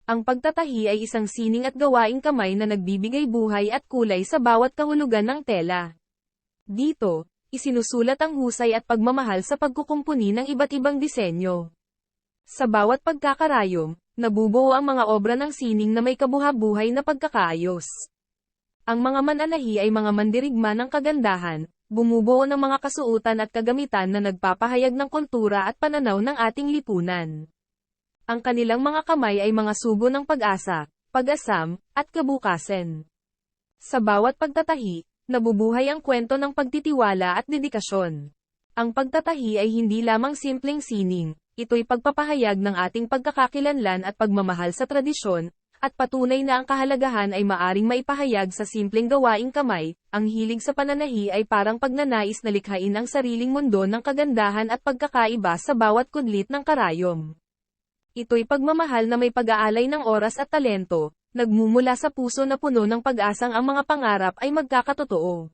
Ang pagtatahi ay isang sining at gawaing kamay na nagbibigay buhay at kulay sa bawat kahulugan ng tela. Dito, isinusulat ang husay at pagmamahal sa pagkukumpuni ng iba't ibang disenyo. Sa bawat pagkakarayom, nabubuo ang mga obra ng sining na may kabuhabuhay na pagkakaayos. Ang mga mananahi ay mga mandirigma ng kagandahan, bumubuo ng mga kasuotan at kagamitan na nagpapahayag ng kultura at pananaw ng ating lipunan. Ang kanilang mga kamay ay mga sugo ng pag-asa, pag-asam, at kabukasan. Sa bawat pagtatahi, nabubuhay ang kwento ng pagtitiwala at dedikasyon. Ang pagtatahi ay hindi lamang simpleng sining, ito'y pagpapahayag ng ating pagkakakilanlan at pagmamahal sa tradisyon, at patunay na ang kahalagahan ay maaring maipahayag sa simpleng gawaing kamay. Ang hilig sa pananahi ay parang pagnanais na likhain ang sariling mundo ng kagandahan at pagkakaiba sa bawat kudlit ng karayom. Ito'y pagmamahal na may pag-aalay ng oras at talento, nagmumula sa puso na puno ng pag-asang ang mga pangarap ay magkakatotoo.